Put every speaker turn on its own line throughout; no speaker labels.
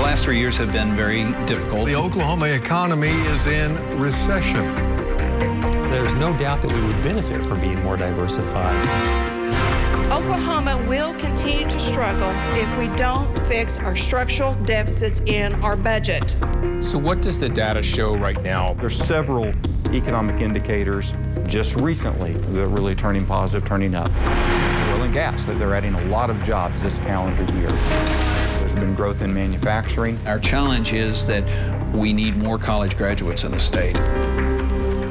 last 3 years have been very difficult.
The Oklahoma economy is in recession.
There's no doubt that we would benefit from being more diversified.
Oklahoma will continue to struggle if we don't fix our structural deficits in our budget.
So what does the data show right now?
There's several economic indicators just recently that are really turning positive, turning up. Oil and gas, they're adding a lot of jobs this calendar year. There's been growth in manufacturing.
Our challenge is that we need more college graduates in the state.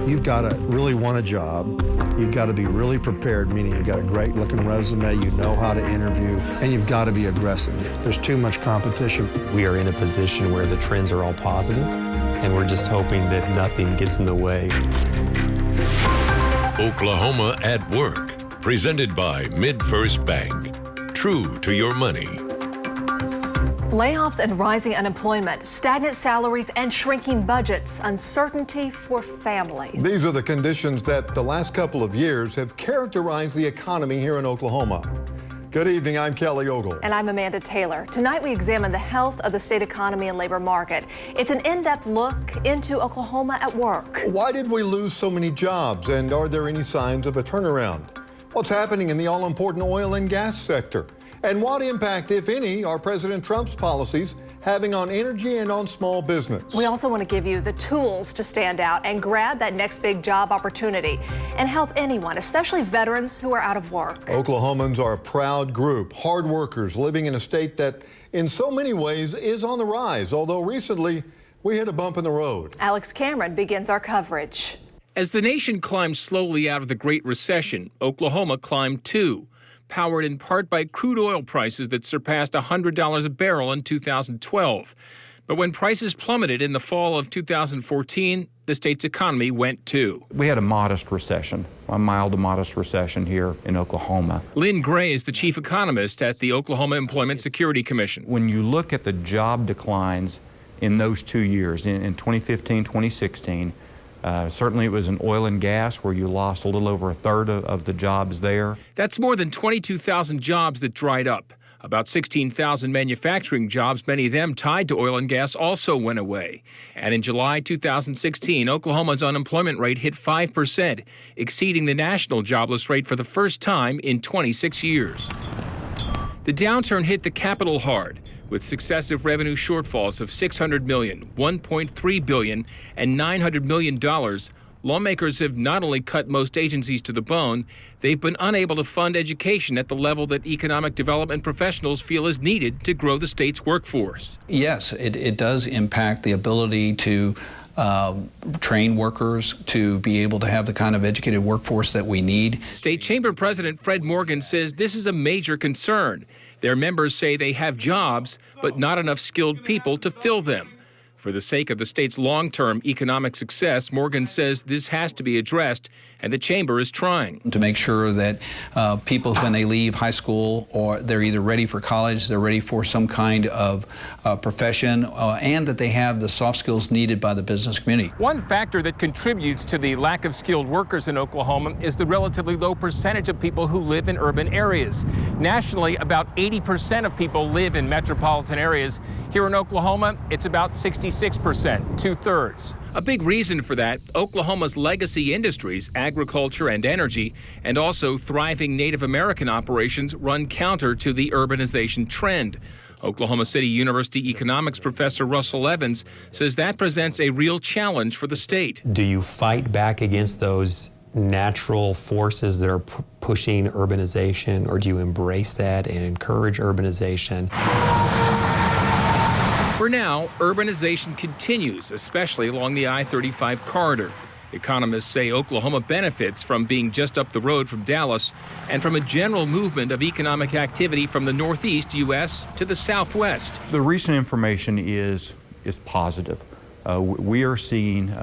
You've got to really want a job. You've got to be really prepared, meaning you've got a great looking resume, you know how to interview, and you've got to be aggressive. There's too much competition.
We are in a position where the trends are all positive, and we're just hoping that nothing gets in the way.
Oklahoma at Work, presented by MidFirst Bank. True to your money.
Layoffs and rising unemployment, stagnant salaries and shrinking budgets, uncertainty for families.
These are the conditions that the last couple of years have characterized the economy here in Oklahoma. Good evening, I'm Kelly Ogle.
And I'm Amanda Taylor. Tonight we examine the health of the state economy and labor market. It's an in-depth look into Oklahoma at work.
Why did we lose so many jobs, and are there any signs of a turnaround? What's happening in the all-important oil and gas sector? And what impact, if any, are President Trump's policies having on energy and on small business?
We also want to give you the tools to stand out and grab that next big job opportunity and help anyone, especially veterans who are out of work.
Oklahomans are a proud group, hard workers living in a state that in so many ways is on the rise, although recently we hit a bump in the road.
Alex Cameron begins our coverage.
As the nation climbed slowly out of the Great Recession, Oklahoma climbed too, powered in part by crude oil prices that surpassed $100 a barrel in 2012. But when prices plummeted in the fall of 2014, the state's economy went too.
We had a modest recession, a mild to modest recession here in Oklahoma.
Lynn Gray is the chief economist at the Oklahoma Employment Security Commission.
When you look at the job declines in those 2 years, in 2015, 2016, certainly it was in oil and gas where you lost a little over a third of the jobs there.
That's more than 22,000 jobs that dried up. About 16,000 manufacturing jobs, many of them tied to oil and gas, also went away. And in July 2016, Oklahoma's unemployment rate hit 5%, exceeding the national jobless rate for the first time in 26 years. The downturn hit the capital hard, with successive revenue shortfalls of $600 million, $1.3 billion, and $900 million. Lawmakers have not only cut most agencies to the bone, they've been unable to fund education at the level that economic development professionals feel is needed to grow the state's workforce.
Yes, it does impact the ability to train workers, to be able to have the kind of educated workforce that we need.
State Chamber President Fred Morgan says this is a major concern. Their members say they have jobs, but not enough skilled people to fill them. For the sake of the state's long-term economic success, Morgan says this has to be addressed, and the chamber is trying.
To make sure that people, when they leave high school, or they're either ready for college, they're ready for some kind of profession, and that they have the soft skills needed by the business community.
One factor that contributes to the lack of skilled workers in Oklahoma is the relatively low percentage of people who live in urban areas. Nationally, about 80% of people live in metropolitan areas. Here in Oklahoma, it's about 66%, two-thirds. A big reason for that, Oklahoma's legacy industries, agriculture and energy, and also thriving Native American operations run counter to the urbanization trend. Oklahoma City University economics professor Russell Evans says that presents a real challenge for the state.
Do you fight back against those natural forces that are pushing urbanization, or do you embrace that and encourage urbanization?
For now, urbanization continues, especially along the I-35 corridor. Economists say Oklahoma benefits from being just up the road from Dallas and from a general movement of economic activity from the northeast U.S. to the southwest.
The recent information is positive. We are seeing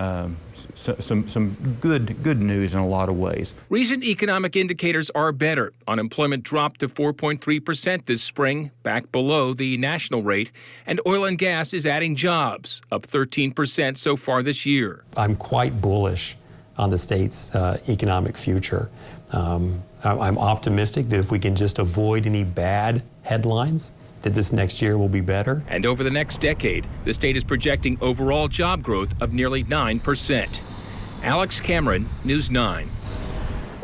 some good news in a lot of ways.
Recent economic indicators are better. Unemployment dropped to 4.3% this spring, back below the national rate, and oil and gas is adding jobs, up 13% so far this year.
I'm quite bullish on the state's economic future. I'm optimistic that if we can just avoid any bad headlines, that this next year will be better.
And over the next decade, the state is projecting overall job growth of nearly 9%. Alex Cameron, News 9.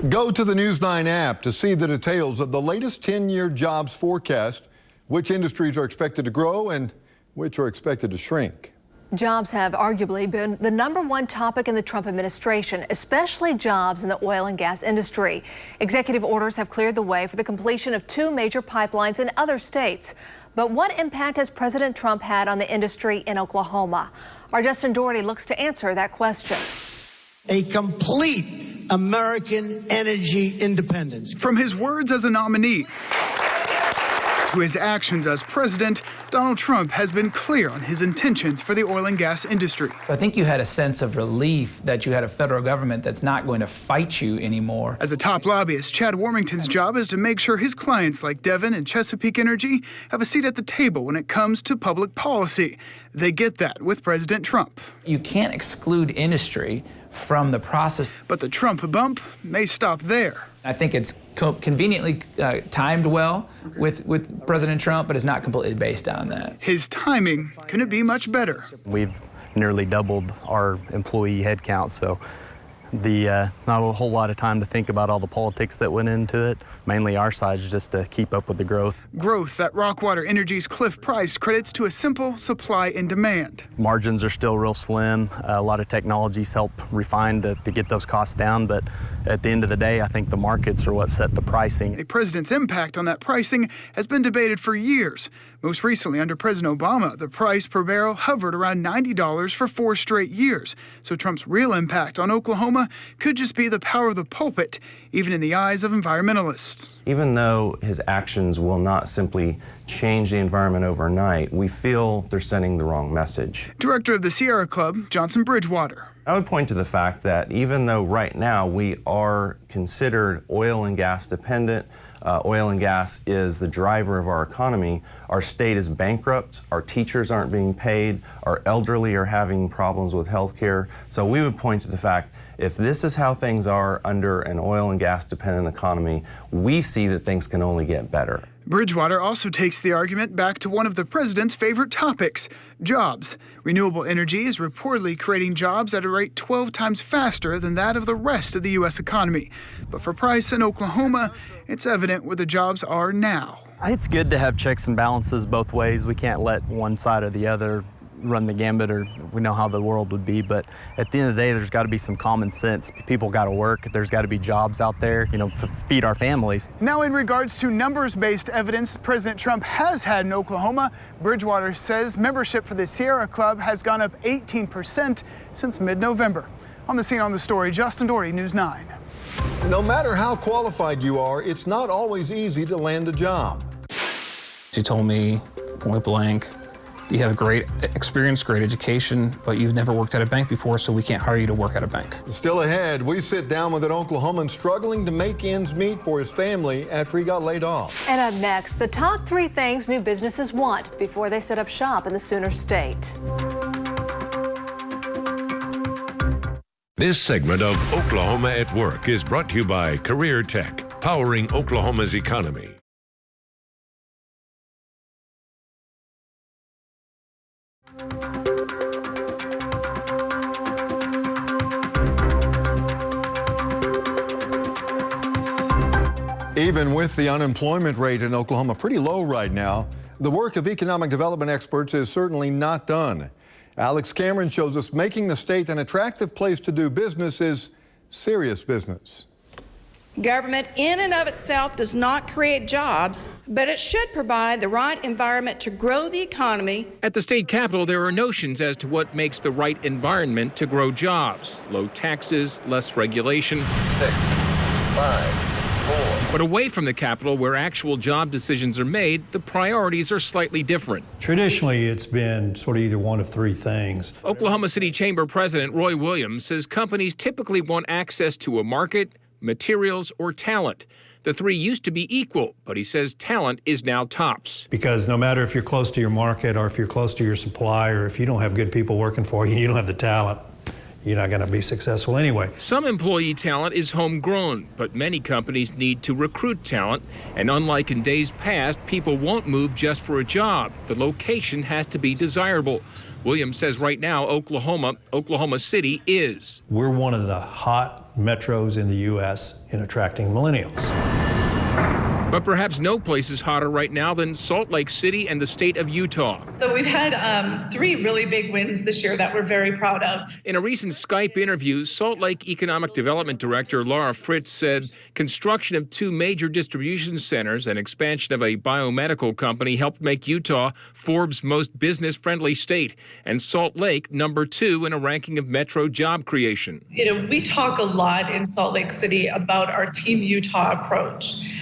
Go to the News 9 app to see the details of the latest 10-year jobs forecast, which industries are expected to grow and which are expected to shrink.
Jobs have arguably been the #1 topic in the Trump administration, especially jobs in the oil and gas industry. Executive orders have cleared the way for the completion of 2 major pipelines in other states. But what impact has President Trump had on the industry in Oklahoma? Our Justin Doherty looks to answer that question.
A complete American energy independence.
From his words as a nominee to his actions as president, Donald Trump has been clear on his intentions for the oil and gas industry.
I think you had a sense of relief that you had a federal government that's not going to fight you anymore.
As a top lobbyist, Chad Warmington's job is to make sure his clients like Devon and Chesapeake Energy have a seat at the table when it comes to public policy. They get that with President Trump.
You can't exclude industry from the process.
But the Trump bump may stop there.
I think it's conveniently timed well with President Trump, but it's not completely based on that.
His timing couldn't be much better.
We've nearly doubled our employee headcount, so not a whole lot of time to think about all the politics that went into it. Mainly our side is just to keep up with the growth.
Growth that Rockwater Energy's Cliff Price credits to a simple supply and demand.
Margins are still real slim. A lot of technologies help refine to get those costs down, but at the end of the day, I think the markets are what set the pricing.
The president's impact on that pricing has been debated for years. Most recently, under President Obama, the price per barrel hovered around $90 for 4 straight years. So Trump's real impact on Oklahoma could just be the power of the pulpit, even in the eyes of environmentalists.
Even though his actions will not simply change the environment overnight, we feel they're sending the wrong message.
Director of the Sierra Club, Johnson Bridgewater.
I would point to the fact that even though right now we are considered oil and gas dependent, oil and gas is the driver of our economy, our state is bankrupt, our teachers aren't being paid, our elderly are having problems with health care. So we would point to the fact, if this is how things are under an oil and gas dependent economy, we see that things can only get better.
Bridgewater also takes the argument back to one of the president's favorite topics, jobs. Renewable energy is reportedly creating jobs at a rate 12 times faster than that of the rest of the U.S. economy. But for Price in Oklahoma, it's evident where the jobs are now.
It's good to have checks and balances both ways. We can't let one side or the other run the gambit, or we know how the world would be. But at the end of the day, there's got to be some common sense. People got to work. There's got to be jobs out there, feed our families.
Now, in regards to numbers-based evidence President Trump has had in Oklahoma, Bridgewater says membership for the Sierra Club has gone up 18% since mid-November. On the scene on the story, Justin Doherty, News 9.
No matter how qualified you are, it's not always easy to land a job.
She told me, point blank, you have great experience, great education, but you've never worked at a bank before, so we can't hire you to work at a bank.
Still ahead, we sit down with an Oklahoman struggling to make ends meet for his family after he got laid off.
And up next, the top 3 things new businesses want before they set up shop in the Sooner State.
This segment of Oklahoma at Work is brought to you by Career Tech, powering Oklahoma's economy.
Even with the unemployment rate in Oklahoma pretty low right now, the work of economic development experts is certainly not done. Alex Cameron shows us making the state an attractive place to do business is serious business.
Government in and of itself does not create jobs, but it should provide the right environment to grow the economy.
At the state capitol, there are notions as to what makes the right environment to grow jobs. Low taxes, less regulation.
6, 5, 4.
But away from the capitol, where actual job decisions are made, the priorities are slightly different.
Traditionally, it's been sort of either one of 3 things.
Oklahoma City Chamber President Roy Williams says companies typically want access to a market, materials, or talent. The 3 used to be equal, but he says talent is now tops.
Because no matter if you're close to your market or if you're close to your supply or if you don't have good people working for you, you don't have the talent, you're not going to be successful anyway.
Some employee talent is homegrown, but many companies need to recruit talent. And unlike in days past, people won't move just for a job. The location has to be desirable. Williams says right now, Oklahoma City is.
We're one of the hot metros in the U.S. in attracting millennials.
But perhaps no place is hotter right now than Salt Lake City and the state of Utah.
So we've had 3 really big wins this year that we're very proud of.
In a recent Skype interview, Salt Lake Economic Development Director Laura Fritz said construction of 2 major distribution centers and expansion of a biomedical company helped make Utah Forbes' most business-friendly state and Salt Lake #2 in a ranking of metro job creation.
You know, we talk a lot in Salt Lake City about our Team Utah approach.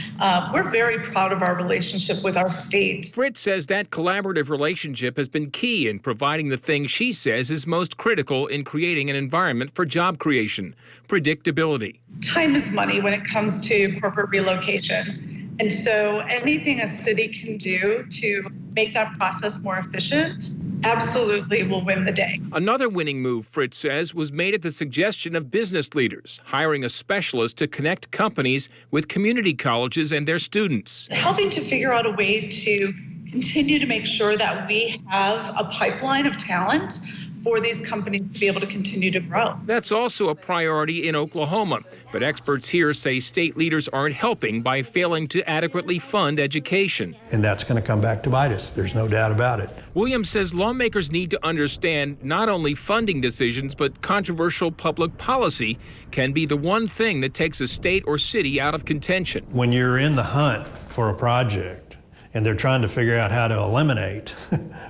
We're very proud of our relationship with our state.
Fritz says that collaborative relationship has been key in providing the thing she says is most critical in creating an environment for job creation: predictability.
Time is money when it comes to corporate relocation. And so anything a city can do to make that process more efficient absolutely will win the day.
Another winning move, Fritz says, was made at the suggestion of business leaders, hiring a specialist to connect companies with community colleges and their students.
Helping to figure out a way to continue to make sure that we have a pipeline of talent for these companies to be able to continue to grow.
That's also a priority in Oklahoma, but experts here say state leaders aren't helping by failing to adequately fund education.
And that's going to come back to bite us. There's no doubt about it.
Williams says lawmakers need to understand not only funding decisions, but controversial public policy can be the one thing that takes a state or city out of contention.
When you're in the hunt for a project and they're trying to figure out how to eliminate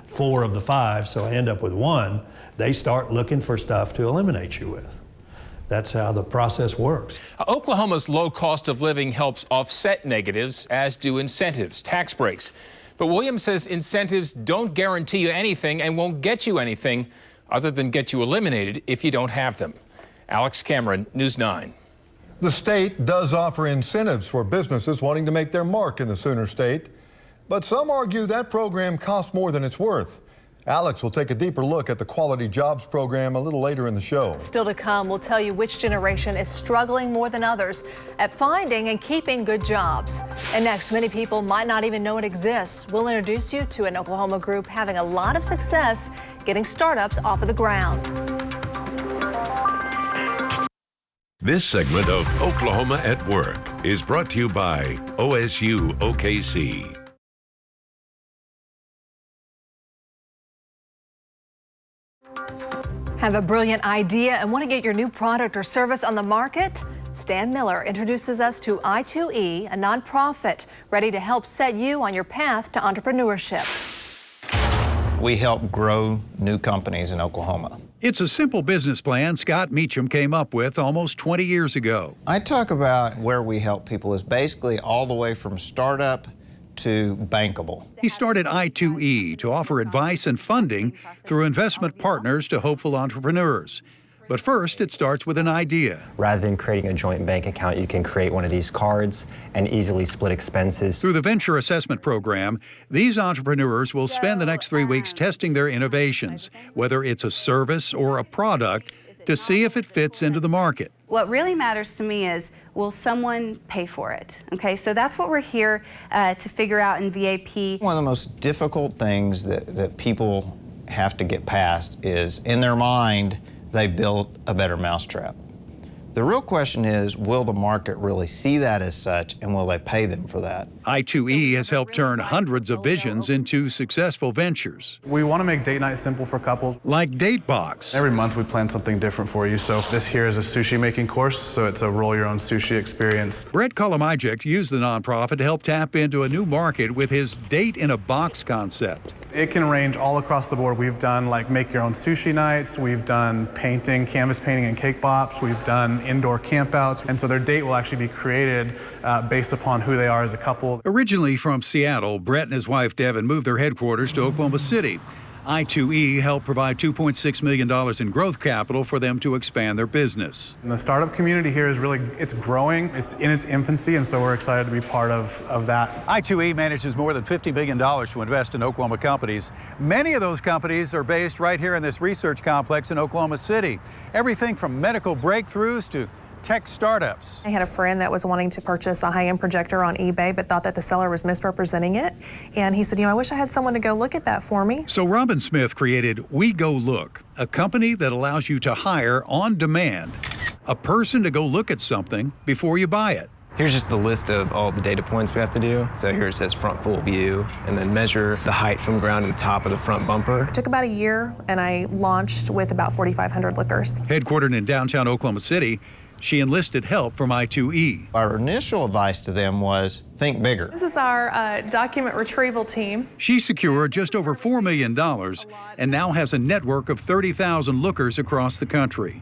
4 of the 5, so I end up with 1, they start looking for stuff to eliminate you with. That's how the process works.
Oklahoma's low cost of living helps offset negatives, as do incentives, tax breaks. But Williams says incentives don't guarantee you anything and won't get you anything other than get you eliminated if you don't have them. Alex Cameron, News 9.
The state does offer incentives for businesses wanting to make their mark in the Sooner State, but some argue that program costs more than it's worth. Alex will take a deeper look at the Quality Jobs program a little later in the show.
Still to come, we'll tell you which generation is struggling more than others at finding and keeping good jobs. And next, many people might not even know it exists. We'll introduce you to an Oklahoma group having a lot of success getting startups off of the ground.
This segment of Oklahoma at Work is brought to you by OSU OKC.
Have a brilliant idea and want to get your new product or service on the market? Stan Miller introduces us to I2E, a nonprofit ready to help set you on your path to entrepreneurship.
We help grow new companies in Oklahoma.
It's a simple business plan Scott Meacham came up with almost 20 years ago.
I talk about where we help people is basically all the way from startup to bankable.
He started I2E to offer advice and funding through investment partners to hopeful entrepreneurs. But first, it starts with an idea.
Rather than creating a joint bank account, you can create one of these cards and easily split expenses.
Through the Venture Assessment Program, these entrepreneurs will spend the next 3 weeks testing their innovations, whether it's a service or a product, to see if it fits into the market.
What really matters to me is, will someone pay for it? Okay, so that's what we're here to figure out in VAP.
One of the most difficult things that people have to get past is, in their mind, they built a better mousetrap. The real question is, will the market really see that as such, and will they pay them for that?
I2E has helped turn hundreds of visions into successful ventures.
We want to make date night simple for couples.
Like DateBox.
Every month we plan something different for you. So this here is a sushi making course, so it's a roll your own sushi experience.
Brett Kolomajek used the nonprofit to help tap into a new market with his Date in a Box concept.
It can range all across the board. We've done like make your own sushi nights, we've done painting, canvas painting and cake pops, we've done indoor campouts, and so their date will actually be created based upon who they are as a couple.
Originally from Seattle, Brett and his wife Devin moved their headquarters to Oklahoma City. I2E helped provide $2.6 million in growth capital for them to expand their business.
And the startup community here is really, it's growing, it's in its infancy, and so we're excited to be part of that.
I2E manages more than $50 billion to invest in Oklahoma companies. Many of those companies are based right here in this research complex in Oklahoma City. Everything from medical breakthroughs to tech startups.
I had a friend that was wanting to purchase a high-end projector on eBay, but thought that the seller was misrepresenting it. And he said, I wish I had someone to go look at that for me.
So Robin Smith created We Go Look, a company that allows you to hire on demand a person to go look at something before you buy it.
Here's just the list of all the data points we have to do. So here it says front full view, and then measure the height from ground to the top of the front bumper.
It took about a year, and I launched with about 4,500 lookers.
Headquartered in downtown Oklahoma City, she enlisted help from I2E.
Our initial advice to them was think bigger.
This is our document retrieval team.
She secured just over $4 million and now has a network of 30,000 lookers across the country.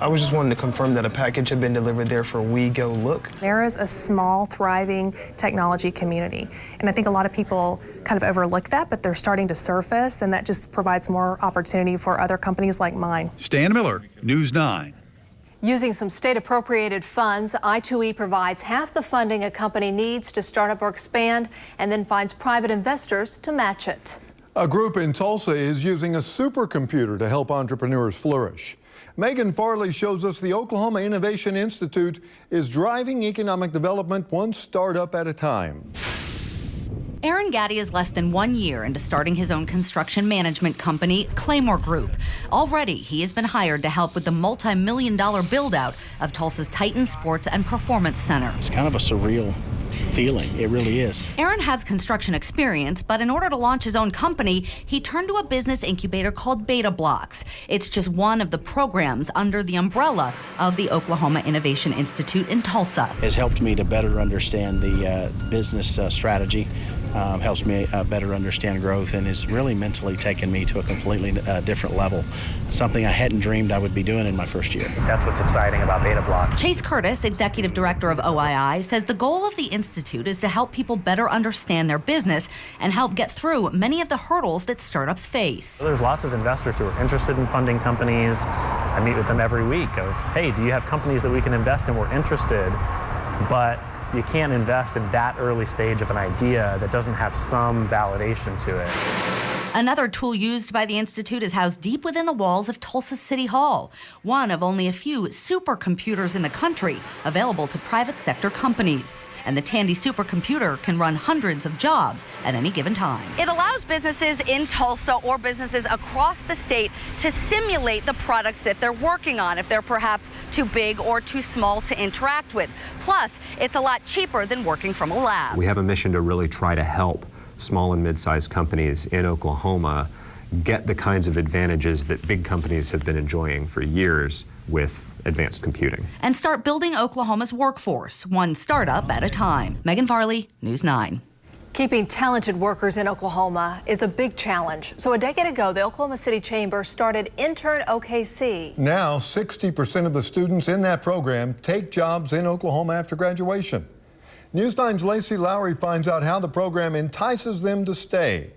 I was just wanting to confirm that a package had been delivered there for We Go Look.
There is a small, thriving technology community, and I think a lot of people kind of overlook that, but they're starting to surface, and that just provides more opportunity for other companies like mine.
Stan Miller, News 9.
Using some state-appropriated funds, I2E provides half the funding a company needs to start up or expand, and then finds private investors to match it.
A group in Tulsa is using a supercomputer to help entrepreneurs flourish. Megan Farley shows us the Oklahoma Innovation Institute is driving economic development one startup at a time.
Aaron Gaddy is less than 1 year into starting his own construction management company, Claymore Group. Already, he has been hired to help with the multi-million-dollar build-out of Tulsa's Titan Sports and Performance Center.
It's kind of a surreal feeling. It really is.
Aaron has construction experience, but in order to launch his own company, he turned to a business incubator called Beta Blocks. It's just one of the programs under the umbrella of the Oklahoma Innovation Institute in Tulsa.
It has helped me to better understand the business strategy. Helps me better understand growth, and has really mentally taken me to a completely different level. Something I hadn't dreamed I would be doing in my first year.
That's what's exciting about Beta Blocks.
Chase Curtis, executive director of OII, says the goal of the Institute is to help people better understand their business and help get through many of the hurdles that startups face.
There's lots of investors who are interested in funding companies. I meet with them every week of, hey, do you have companies that we can invest in? We're interested, but you can't invest in that early stage of an idea that doesn't have some validation to it.
Another tool used by the Institute is housed deep within the walls of Tulsa City Hall, one of only a few supercomputers in the country available to private sector companies. And the Tandy supercomputer can run hundreds of jobs at any given time. It allows businesses in Tulsa or businesses across the state to simulate the products that they're working on if they're perhaps too big or too small to interact with. Plus, it's a lot cheaper than working from a lab.
We have a mission to really try to help small and mid-sized companies in Oklahoma get the kinds of advantages that big companies have been enjoying for years with advanced computing.
And start building Oklahoma's workforce, one startup at a time. Megan Farley, News 9.
Keeping talented workers in Oklahoma is a big challenge. So a decade ago, the Oklahoma City Chamber started Intern OKC.
Now, 60% of the students in that program take jobs in Oklahoma after graduation. News 9's Lacey Lowry finds out how the program entices them to stay.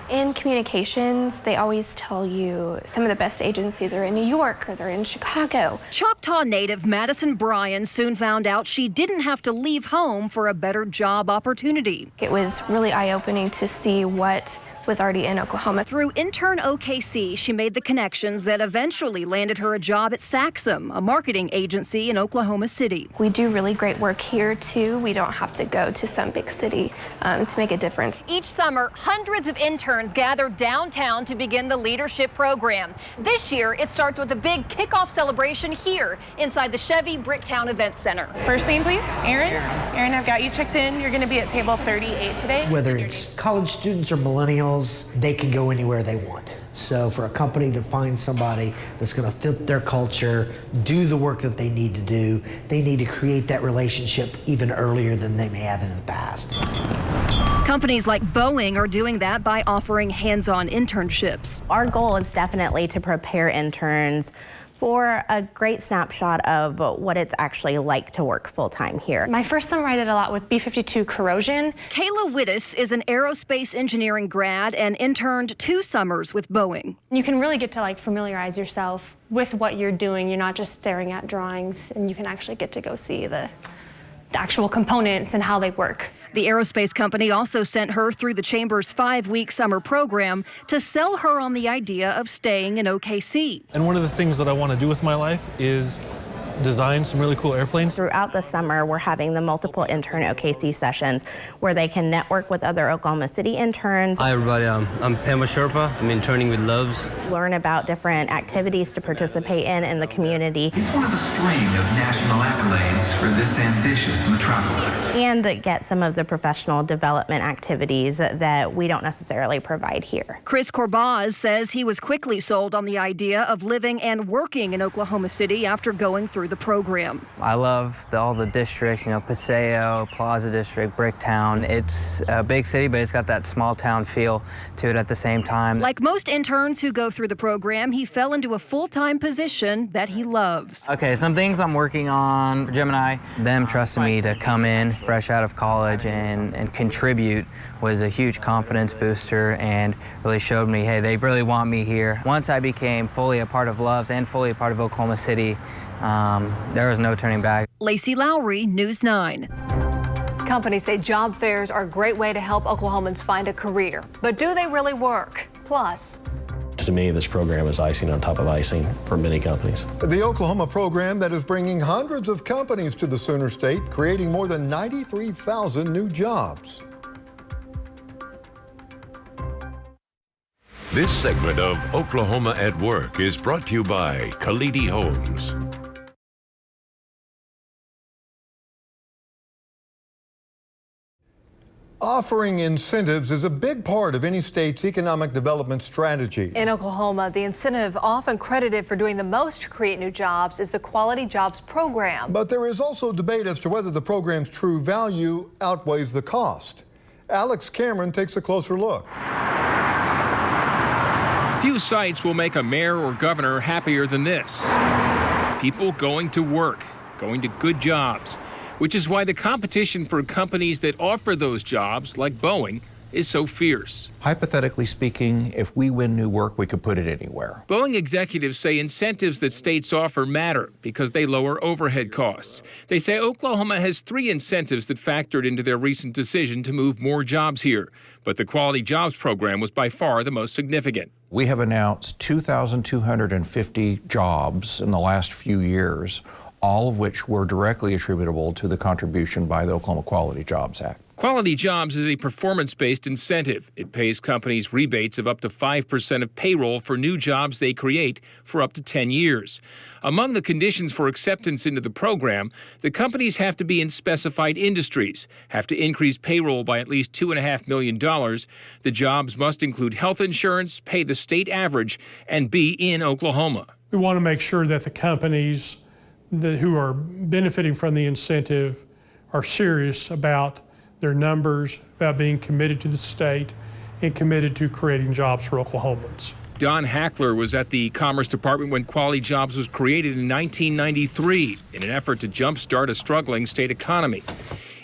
In communications, they always tell you some of the best agencies are in New York or they're in Chicago.
Choctaw native Madison Bryan soon found out she didn't have to leave home for a better job opportunity.
It was really eye-opening to see what was already in Oklahoma.
Through Intern OKC, she made the connections that eventually landed her a job at Saxum, a marketing agency in Oklahoma City.
We do really great work here, too. We don't have to go to some big city to make a difference.
Each summer, hundreds of interns gather downtown to begin the leadership program. This year, it starts with a big kickoff celebration here inside the Chevy Bricktown Event Center.
First name, please. Aaron. Aaron, I've got you checked in. You're going to be at table 38 today.
Whether it's college students or millennials, they can go anywhere they want. So for a company to find somebody that's going to fit their culture, do the work that they need to do, they need to create that relationship even earlier than they may have in the past.
Companies like Boeing are doing that by offering hands-on internships.
Our goal is definitely to prepare interns
for a great snapshot of what it's actually like to work full-time here.
My first summer I did a lot with B-52 corrosion.
Kayla Wittes is an aerospace engineering grad and interned 2 summers with Boeing.
You can really get to like familiarize yourself with what you're doing. You're not just staring at drawings, and you can actually get to go see the actual components and how they work.
The aerospace company also sent her through the Chamber's 5-week summer program to sell her on the idea of staying in OKC.
And one of the things that I want to do with my life is design some really cool airplanes.
Throughout the summer, we're having the multiple intern OKC sessions where they can network with other Oklahoma City interns.
Hi everybody, I'm Pema Sherpa. I'm interning with Loves.
Learn about different activities to participate in the community.
It's one of a string of national accolades for this ambitious metropolis.
And get some of the professional development activities that we don't necessarily provide here.
Chris Corbaz says he was quickly sold on the idea of living and working in Oklahoma City after going through the program.
I love all the districts, Paseo, Plaza District, Bricktown. It's a big city, but it's got that small town feel to it at the same time.
Like most interns who go through the program, he fell into a full-time position that he loves.
Okay, some things I'm working on for Gemini. Them trusting me to come in fresh out of college and contribute was a huge confidence booster and really showed me, hey, they really want me here. Once I became fully a part of Loves and fully a part of Oklahoma City, there was no turning back.
Lacey Lowry, News 9.
Companies say job fairs are a great way to help Oklahomans find a career. But do they really work? Plus,
to me, this program is icing on top of icing for many companies.
The Oklahoma program that is bringing hundreds of companies to the Sooner State, creating more than 93,000 new jobs.
This segment of Oklahoma at Work is brought to you by Khalidi Homes.
Offering incentives is a big part of any state's economic development strategy.
in Oklahoma, the incentive often credited for doing the most to create new jobs is the Quality Jobs Program.
But there is also debate as to whether the program's true value outweighs the cost. Alex Cameron takes a closer look.
Few sights will make a mayor or governor happier than this. People going to work, going to good jobs, which is why the competition for companies that offer those jobs, like Boeing, is so fierce.
Hypothetically speaking, if we win new work, we could put it anywhere.
Boeing executives say incentives that states offer matter because they lower overhead costs. They say Oklahoma has 3 incentives that factored into their recent decision to move more jobs here. But the Quality Jobs Program was by far the most significant.
We have announced 2,250 jobs in the last few years, all of which were directly attributable to the contribution by the Oklahoma Quality Jobs Act.
Quality Jobs is a performance-based incentive. It pays companies rebates of up to 5% of payroll for new jobs they create for up to 10 years. Among the conditions for acceptance into the program, the companies have to be in specified industries, have to increase payroll by at least $2.5 million. The jobs must include health insurance, pay the state average, and be in Oklahoma.
We want to make sure that the companies who are benefiting from the incentive are serious about their numbers, about being committed to the state and committed to creating jobs for Oklahomans.
Don Hackler was at the Commerce Department when Quality Jobs was created in 1993 in an effort to jumpstart a struggling state economy.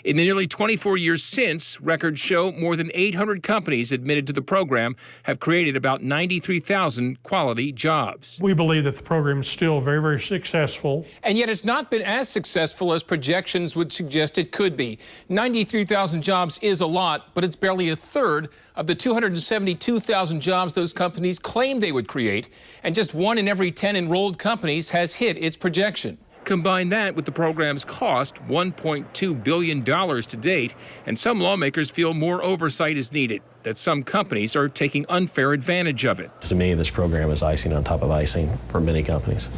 In the nearly 24 years since, records show more than 800 companies admitted to the program have created about 93,000 quality jobs.
We believe that the program is still very, very successful.
And yet it's not been as successful as projections would suggest it could be. 93,000 jobs is a lot, but it's barely a third of the 272,000 jobs those companies claimed they would create, and just 1 in every 10 enrolled companies has hit its projection. Combine that with the program's cost, $1.2 billion to date, and some lawmakers feel more oversight is needed, that some companies are taking unfair advantage of it.
To me, this program is icing on top of icing for many companies.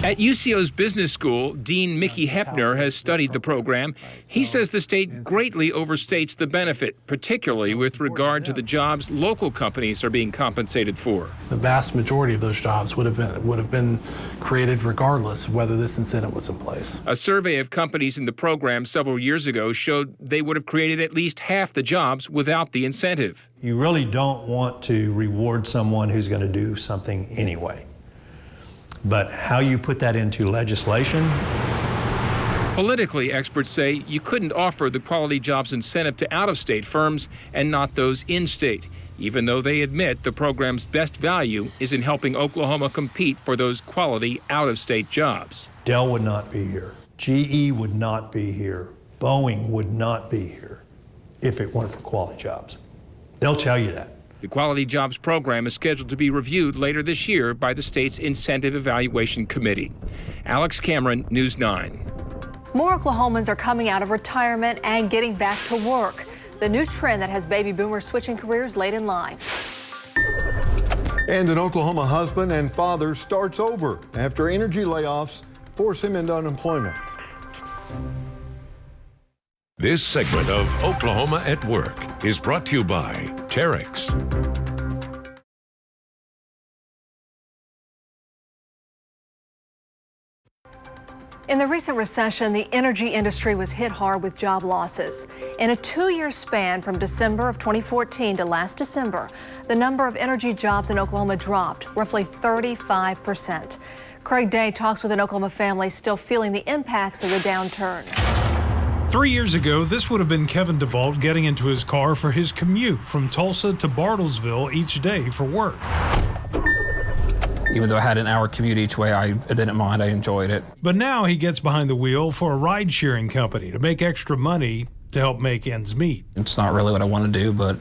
At UCO's business school, Dean Mickey Hepner has studied the program. He says the state greatly overstates the benefit, particularly with regard to the jobs local companies are being compensated for.
The vast majority of those jobs would have been created regardless of whether this incentive was in place.
A survey of companies in the program several years ago showed they would have created at least half the jobs without the incentive.
You really don't want to reward someone who's going to do something anyway. But how you put that into legislation?
Politically, experts say you couldn't offer the quality jobs incentive to out-of-state firms and not those in-state, even though they admit the program's best value is in helping Oklahoma compete for those quality out-of-state jobs.
Dell would not be here. GE would not be here. Boeing would not be here if it weren't for quality jobs. They'll tell you that.
The Quality Jobs program is scheduled to be reviewed later this year by the state's Incentive Evaluation Committee. Alex Cameron, News 9.
More Oklahomans are coming out of retirement and getting back to work. The new trend that has baby boomers switching careers late in life.
And an Oklahoma husband and father starts over after energy layoffs force him into unemployment.
This segment of Oklahoma at Work is brought to you by Terex.
In the recent recession, the energy industry was hit hard with job losses. In a 2-year span from December of 2014 to last December, the number of energy jobs in Oklahoma dropped roughly 35%. Craig Day talks with an Oklahoma family still feeling the impacts of the downturn.
3 years ago, this would have been Kevin DeVault getting into his car for his commute from Tulsa to Bartlesville each day for work.
Even though I had an hour commute each way, I didn't mind. I enjoyed it.
But now he gets behind the wheel for a ride-sharing company to make extra money to help make ends meet.
It's not really what I want to do, but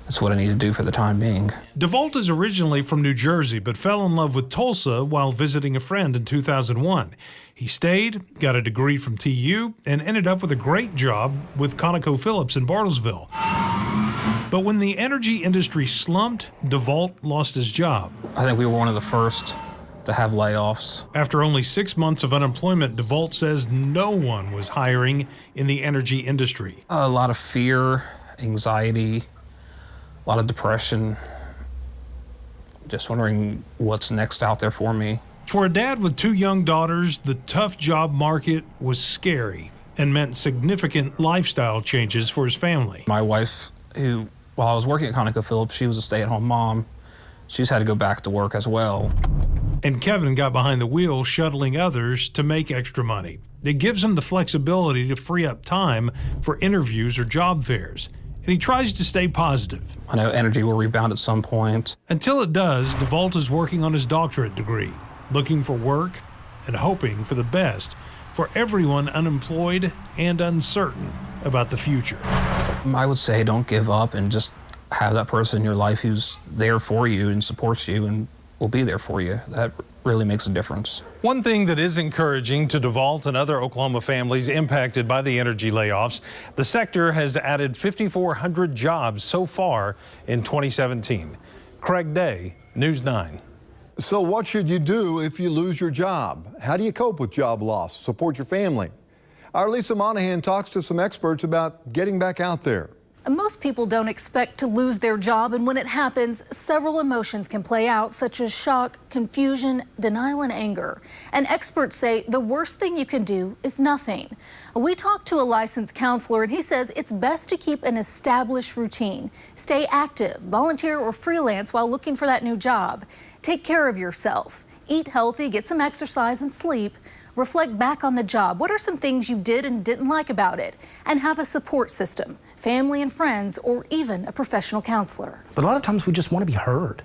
it's what I need to do for the time being.
DeVault is originally from New Jersey, but fell in love with Tulsa while visiting a friend in 2001. He stayed, got a degree from TU, and ended up with a great job with ConocoPhillips in Bartlesville. But when the energy industry slumped, DeVault lost his job.
I think we were one of the first to have layoffs.
After only 6 months of unemployment, DeVault says no one was hiring in the energy industry.
A lot of fear, anxiety, a lot of depression. Just wondering what's next out there for me.
For a dad with 2 young daughters, the tough job market was scary and meant significant lifestyle changes for his family.
My wife, who, while I was working at ConocoPhillips, she was a stay-at-home mom. She's had to go back to work as well.
And Kevin got behind the wheel shuttling others to make extra money. It gives him the flexibility to free up time for interviews or job fairs. And he tries to stay positive.
I know energy will rebound at some point.
Until it does, DeVault is working on his doctorate degree, looking for work and hoping for the best for everyone unemployed and uncertain about the future.
I would say don't give up and just have that person in your life who's there for you and supports you and will be there for you. That really makes a difference.
One thing that is encouraging to DeVault and other Oklahoma families impacted by the energy layoffs, the sector has added 5,400 jobs so far in 2017. Craig Day, News 9.
So what should you do if you lose your job? How do you cope with job loss, support your family? Our Lisa Monahan talks to some experts about getting back out there.
Most people don't expect to lose their job, and when it happens, several emotions can play out, such as shock, confusion, denial, and anger. And experts say the worst thing you can do is nothing. We talked to a licensed counselor, and he says it's best to keep an established routine. Stay active, volunteer, or freelance while looking for that new job. Take care of yourself. Eat healthy, get some exercise and sleep. Reflect back on the job. What are some things you did and didn't like about it? And have a support system, family and friends, or even a professional counselor.
But a lot of times we just want to be heard.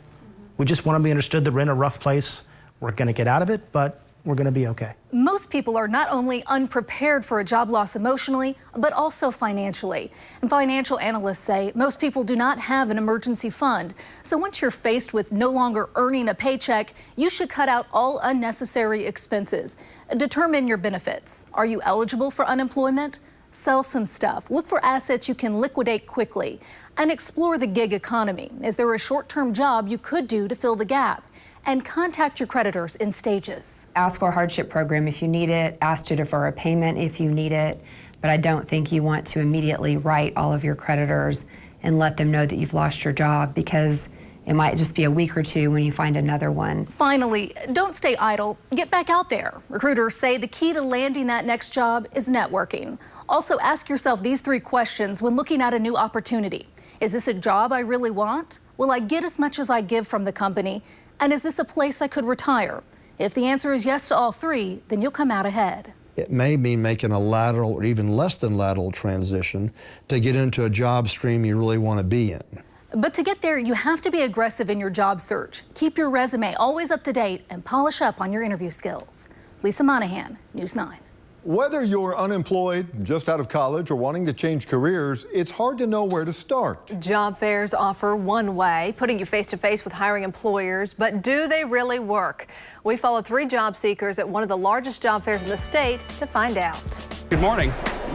We just want to be understood that we're in a rough place. We're going to get out of it, but we're going to be okay.
Most people are not only unprepared for a job loss emotionally, but also financially. And financial analysts say most people do not have an emergency fund. So once you're faced with no longer earning a paycheck, you should cut out all unnecessary expenses. Determine your benefits. Are you eligible for unemployment? Sell some stuff. Look for assets you can liquidate quickly. And explore the gig economy. Is there a short-term job you could do to fill the gap? And contact your creditors in stages.
Ask for a hardship program if you need it. Ask to defer a payment if you need it. But I don't think you want to immediately write all of your creditors and let them know that you've lost your job, because it might just be a week or two when you find another one.
Finally, don't stay idle. Get back out there. Recruiters say the key to landing that next job is networking. Also, ask yourself these 3 questions when looking at a new opportunity. Is this a job I really want? Will I get as much as I give from the company? And is this a place I could retire? If the answer is yes to all three, then you'll come out ahead.
It may mean making a lateral or even less than lateral transition to get into a job stream you really want to be in.
But to get there, you have to be aggressive in your job search. Keep your resume always up to date and polish up on your interview skills. Lisa Monahan, News 9.
Whether you're unemployed, just out of college, or wanting to change careers, it's hard to know where to start.
Job fairs offer one way, putting you face-to-face with hiring employers, but do they really work? We followed 3 job seekers at one of the largest job fairs in the state to find out.
Good morning.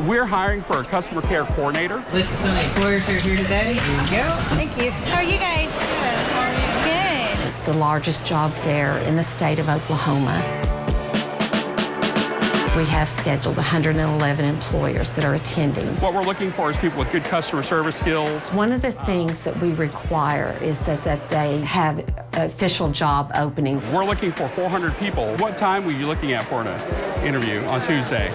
We're hiring for a customer care coordinator.
List of some of the employers who are here today. Here you go. Thank you.
How are you guys? Good. How are you? Good.
It's the largest job fair in the state of Oklahoma. We have scheduled 111 employers that are attending.
What we're looking for is people with good customer service skills.
One of the things that we require is that they have official job openings.
We're looking for 400 people. What time were you looking at for an interview on Tuesday?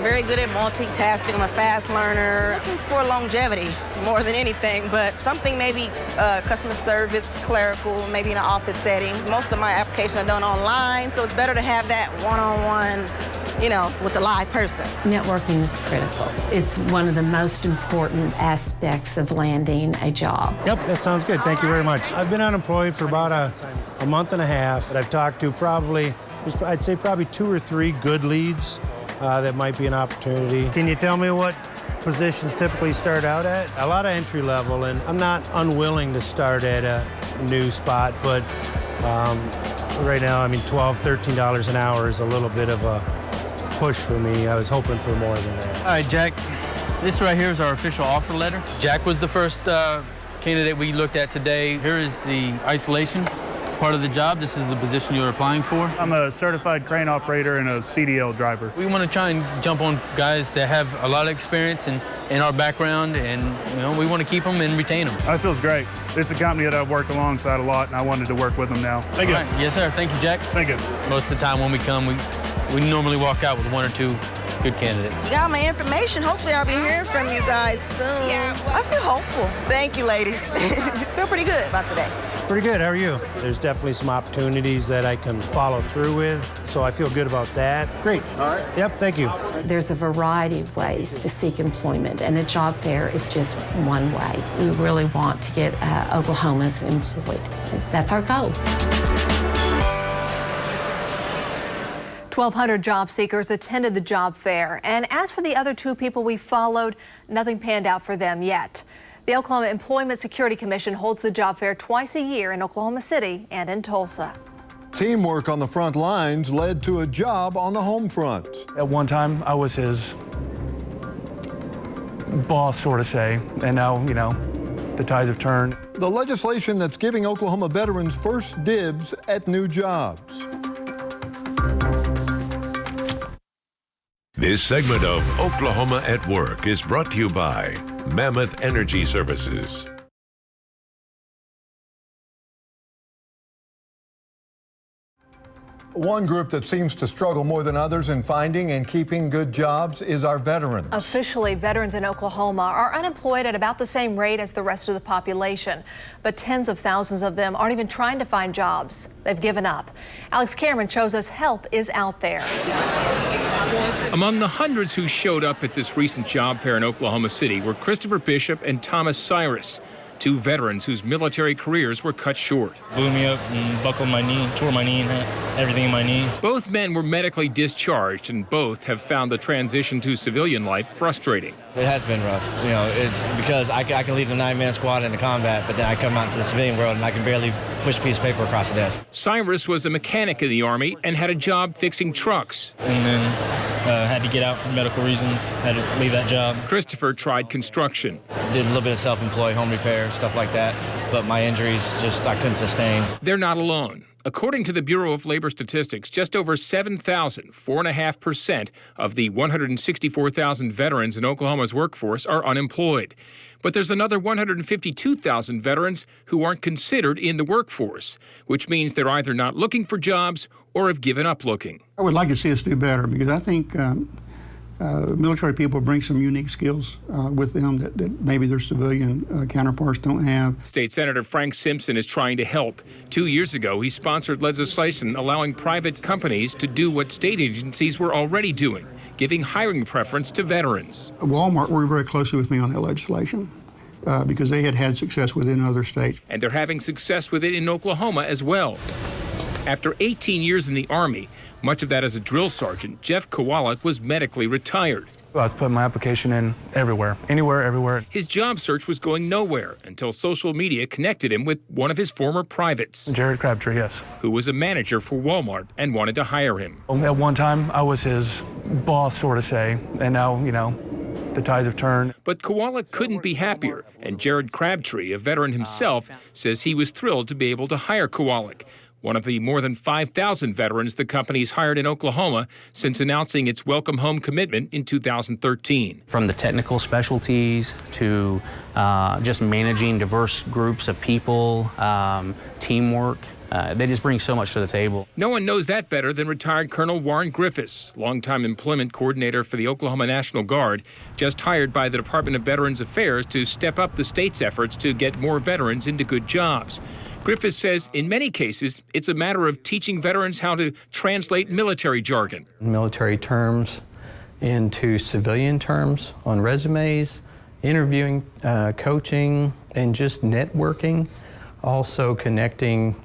Very good at multitasking. I'm a fast learner. Looking for longevity more than anything, but something maybe customer service, clerical, maybe in an office setting. Most of my applications are done online, so it's better to have that one-on-one, with a live person.
Networking is critical. It's one of the most important aspects of landing a job.
Yep, that sounds good. Thank you very much. I've been unemployed for about a month and a half, but I've talked to I'd say probably 2 or 3 good leads that might be an opportunity. Can you tell me what positions typically start out at? A lot of entry level, and I'm not unwilling to start at a new spot, but right now, $12, $13 an hour is a little bit of a push for me. I was hoping for more than that.
All right, Jack, this right here is our official offer letter. Jack was the first candidate we looked at today. Here is the isolation part of the job. This is the position you're applying for.
I'm a certified crane operator and a CDL driver.
We want to try and jump on guys that have a lot of experience in our background, and we want to keep them and retain them.
That feels great. It's a company that I've worked alongside a lot, and I wanted to work with them now. Thank you.
All right. Yes, sir. Thank you, Jack.
Thank you.
Most of the time when we come, we normally walk out with 1 or 2 good candidates.
You got my information. Hopefully I'll be hearing from you guys soon. I feel hopeful. Thank you, ladies. Feel pretty good about today.
Pretty good. How are you? There's definitely some opportunities that I can follow through with, so I feel good about that. Great. All right. Yep, thank you.
There's a variety of ways to seek employment, and a job fair is just one way. We really want to get Oklahomans employed. That's our goal.
1,200 job seekers attended the job fair, and as for the other 2 people we followed, nothing panned out for them yet. The Oklahoma Employment Security Commission holds the job fair twice a year in Oklahoma City and in Tulsa.
Teamwork on the front lines led to a job on the home front.
At one time, I was his boss, sort of say, and now, the tides have turned.
The legislation that's giving Oklahoma veterans first dibs at new jobs.
This segment of Oklahoma at Work is brought to you by Mammoth Energy Services.
One group that seems to struggle more than others in finding and keeping good jobs is our veterans.
Officially, veterans in Oklahoma are unemployed at about the same rate as the rest of the population. But tens of thousands of them aren't even trying to find jobs. They've given up. Alex Cameron shows us help is out there.
Among the hundreds who showed up at this recent job fair in Oklahoma City were Christopher Bishop and Thomas Cyrus, 2 veterans whose military careers were cut short.
Blew me up and buckled my knee, tore my knee and everything in my knee.
Both men were medically discharged, and both have found the transition to civilian life frustrating.
It has been rough. It's because I can leave the 9-man squad into combat, but then I come out into the civilian world and I can barely push a piece of paper across the desk.
Cyrus was a mechanic in the Army and had a job fixing trucks.
And then had to get out for medical reasons, had to leave that job.
Christopher tried construction.
Did a little bit of self-employed home repair, stuff like that, but my injuries I couldn't sustain.
They're not alone. According to the Bureau of Labor Statistics, just over 7,000, 4.5% of the 164,000 veterans in Oklahoma's workforce are unemployed. But there's another 152,000 veterans who aren't considered in the workforce, which means they're either not looking for jobs or have given up looking.
I would like to see us do better because I think
Military people bring some unique skills with them that maybe their civilian counterparts don't have.
State Senator Frank Simpson is trying to help. 2 years ago, he sponsored legislation allowing private companies to do what state agencies were already doing, giving hiring preference to veterans.
Walmart worked very closely with me on that legislation because they had had success with it in other states.
And they're having success with it in Oklahoma as well. After 18 years in the Army, much of that as a drill sergeant, Jeff Kowalik was medically retired.
I was putting my application in everywhere, anywhere, everywhere.
His job search was going nowhere until social media connected him with one of his former privates.
Jared Crabtree, yes.
Who was a manager for Walmart and wanted to hire him.
At one time, I was his boss, sort of say, and now, you know, the tides have turned.
But Kowalik couldn't be happier, and Jared Crabtree, a veteran himself, says he was thrilled to be able to hire Kowalik, one of the more than 5,000 veterans the company's hired in Oklahoma since announcing its Welcome Home commitment in 2013.
From the technical specialties to just managing diverse groups of people, teamwork, they just bring so much to the table.
No one knows that better than retired Colonel Warren Griffiths, longtime employment coordinator for the Oklahoma National Guard, just hired by the Department of Veterans Affairs to step up the state's efforts to get more veterans into good jobs. Griffiths says in many cases, it's a matter of teaching veterans how to translate military jargon.
Military terms into civilian terms on resumes, interviewing, coaching, and just networking. Also connecting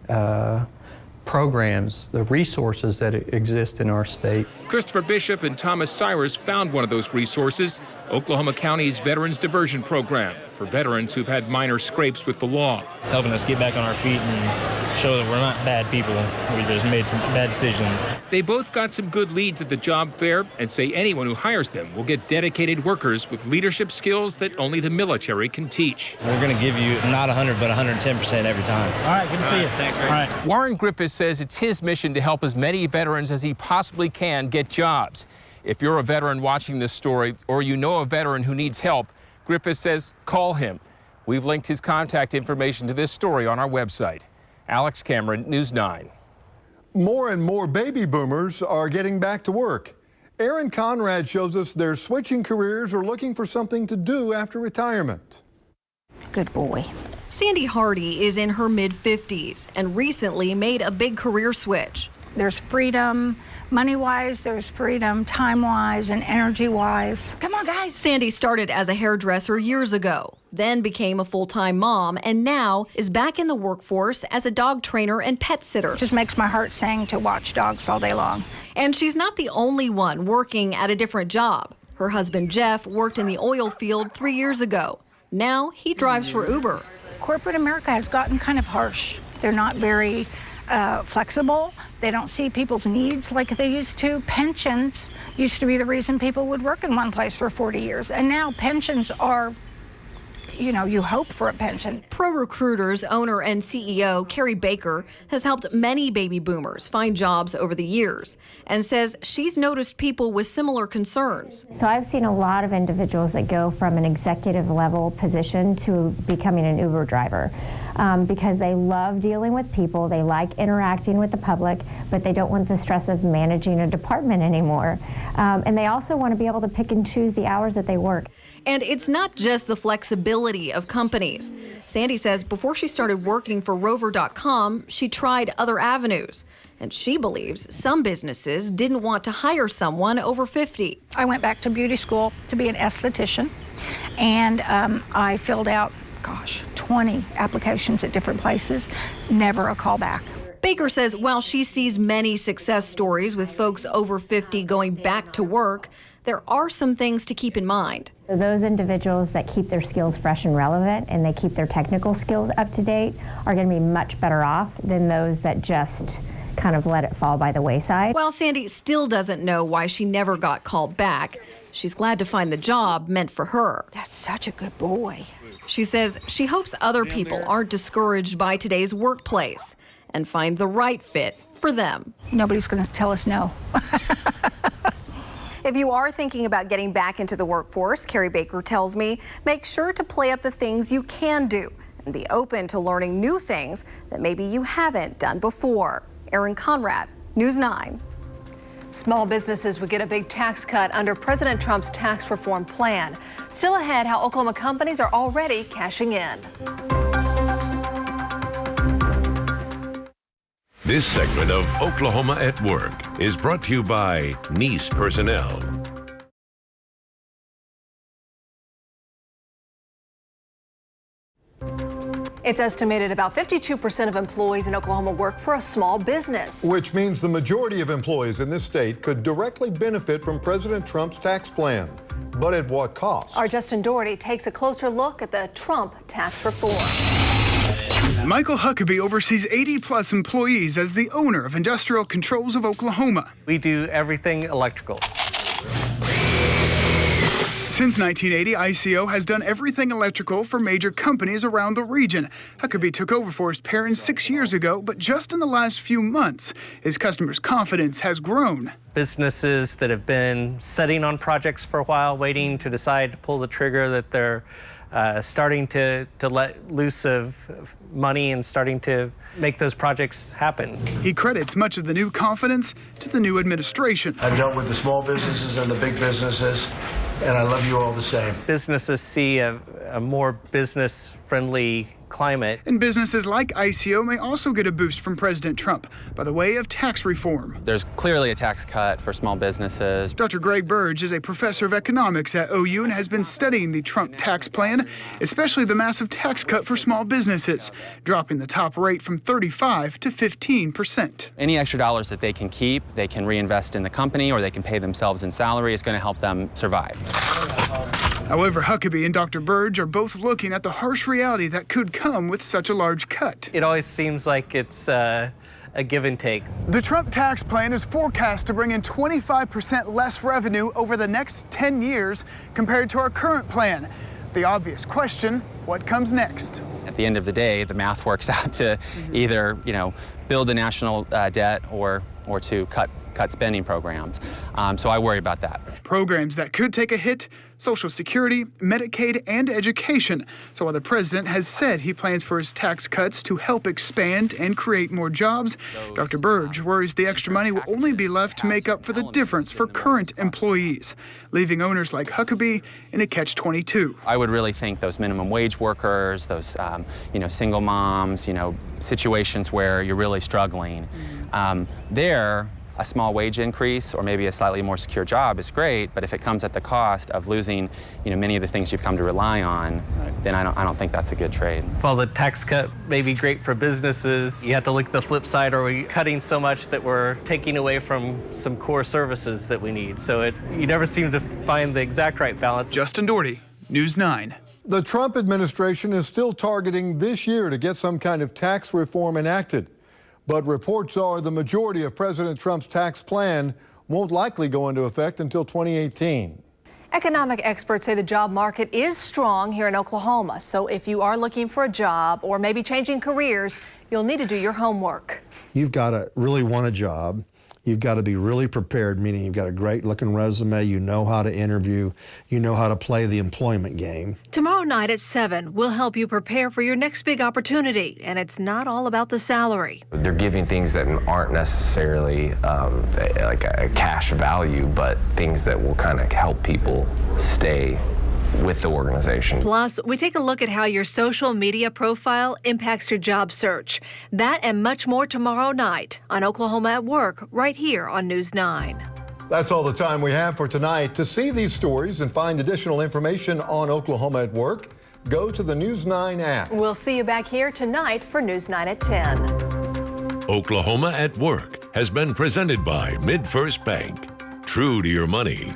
programs, the resources that exist in our state.
Christopher Bishop and Thomas Cyrus found one of those resources, Oklahoma County's Veterans Diversion Program, for veterans who've had minor scrapes with the law.
Helping us get back on our feet and show that we're not bad people. We just made some bad decisions.
They both got some good leads at the job fair and say anyone who hires them will get dedicated workers with leadership skills that only the military can teach.
We're going to give you not 100, but 110% every time.
All right, good to see you.
Thanks,
All right.
Warren Griffiths says it's his mission to help as many veterans as he possibly can get jobs. If you're a veteran watching this story or you know a veteran who needs help, Griffiths says call him. We've linked his contact information to this story on our website. Alex Cameron, News 9.
More and more baby boomers are getting back to work. Aaron Conrad shows us they're switching careers or looking for something to do after retirement.
Good boy. Sandy Hardy is in her mid-50s and recently made a big career switch.
There's freedom, money-wise, there's freedom, time-wise, and energy-wise.
Come on, guys. Sandy started as a hairdresser years ago, then became a full-time mom, and now is back in the workforce as a dog trainer and pet sitter.
It just makes my heart sing to watch dogs all day long.
And she's not the only one working at a different job. Her husband, Jeff, worked in the oil field 3 years ago. Now he drives for Uber.
Corporate America has gotten kind of harsh. They're not very flexible. They don't see people's needs like they used to. Pensions used to be the reason people would work in one place for 40 years. And now pensions are, you know, you hope for a pension.
Pro Recruiters owner and CEO Carrie Baker has helped many baby boomers find jobs over the years and says she's noticed people with similar concerns.
So I've seen a lot of individuals that go from an executive level position to becoming an Uber driver. Because they love dealing with people, they like interacting with the public, but they don't want the stress of managing a department anymore. And they also want to be able to pick and choose the hours that they work.
And it's not just the flexibility of companies. Sandy says before she started working for Rover.com, she tried other avenues. And she believes some businesses didn't want to hire someone over 50.
I went back to beauty school to be an esthetician, and I filled out 20 applications at different places, never a call back.
Baker says while she sees many success stories with folks over 50 going back to work, there are some things to keep in mind.
So those individuals that keep their skills fresh and relevant and they keep their technical skills up to date are going to be much better off than those that just kind of let it fall by the wayside.
While Sandy still doesn't know why she never got called back, she's glad to find the job meant for her.
That's such a good boy.
She says she hopes other people aren't discouraged by today's workplace and find the right fit for them.
Nobody's going to tell us no.
If you are thinking about getting back into the workforce, Carrie Baker tells me, make sure to play up the things you can do and be open to learning new things that maybe you haven't done before. Aaron Conrad, News 9.
Small businesses would get a big tax cut under President Trump's tax reform plan. Still ahead, how Oklahoma companies are already cashing in.
This segment of Oklahoma at Work is brought to you by Nice Personnel.
It's estimated about 52% of employees in Oklahoma work for a small business.
Which means the majority of employees in this state could directly benefit from President Trump's tax plan. But at what cost?
Our Justin Doherty takes a closer look at the Trump tax reform.
Michael Huckabee oversees 80-plus employees as the owner of Industrial Controls of Oklahoma.
We do everything electrical.
Since 1980, ICO has done everything electrical for major companies around the region. Huckabee took over for his parents 6 years ago, but just in the last few months, his customers' confidence has grown.
Businesses that have been sitting on projects for a while, waiting to decide to pull the trigger, that they're starting to let loose of money and starting to make those projects happen.
He credits much of the new confidence to the new administration.
I've dealt with the small businesses and the big businesses, and I love you all the same.
Businesses see a more business-friendly climate.
And businesses like ICO may also get a boost from President Trump by the way of tax reform.
There's clearly a tax cut for small businesses.
Dr. Greg Burge is a professor of economics at OU and has been studying the Trump tax plan, especially the massive tax cut for small businesses, dropping the top rate from 35 to 15%.
Any extra dollars that they can keep, they can reinvest in the company or they can pay themselves in salary. It's going to help them survive.
However, Huckabee and Dr. Burge are both looking at the harsh reality that could come with such a large cut.
It always seems like it's a give and take.
The Trump tax plan is forecast to bring in 25% less revenue over the next 10 years compared to our current plan. The obvious question, what comes next?
At the end of the day, the math works out to either, build the national debt or to cut spending programs. So I worry about that.
Programs that could take a hit: Social Security, Medicaid, and education. So while the president has said he plans for his tax cuts to help expand and create more jobs, Dr. Burge worries the extra money will only be left to make up for the difference for current employees, leaving owners like Huckabee in a catch-22.
I would really think those minimum wage workers, those single moms, situations where you're really struggling, a small wage increase or maybe a slightly more secure job is great, but if it comes at the cost of losing, many of the things you've come to rely on, then I don't think that's a good trade.
While the tax cut may be great for businesses, you have to look at the flip side. Are we cutting so much that we're taking away from some core services that we need? So you never seem to find the exact right balance.
Justin Doherty, News 9.
The Trump administration is still targeting this year to get some kind of tax reform enacted. But reports are the majority of President Trump's tax plan won't likely go into effect until 2018.
Economic experts say the job market is strong here in Oklahoma. So if you are looking for a job or maybe changing careers, you'll need to do your homework.
You've got to really want a job. You've got to be really prepared, meaning you've got a great looking resume, you know how to interview, you know how to play the employment game.
Tomorrow night at 7, we'll help you prepare for your next big opportunity, and it's not all about the salary.
They're giving things that aren't necessarily like a cash value, but things that will kind of help people stay with the organization.
Plus, we take a look at how your social media profile impacts your job search. That and much more tomorrow night on Oklahoma at Work, right here on News 9.
That's all the time we have for tonight. To see these stories and find additional information on Oklahoma at Work, go to the News 9 app.
We'll see you back here tonight for News 9 at 10.
Oklahoma at Work has been presented by MidFirst Bank. True to your money.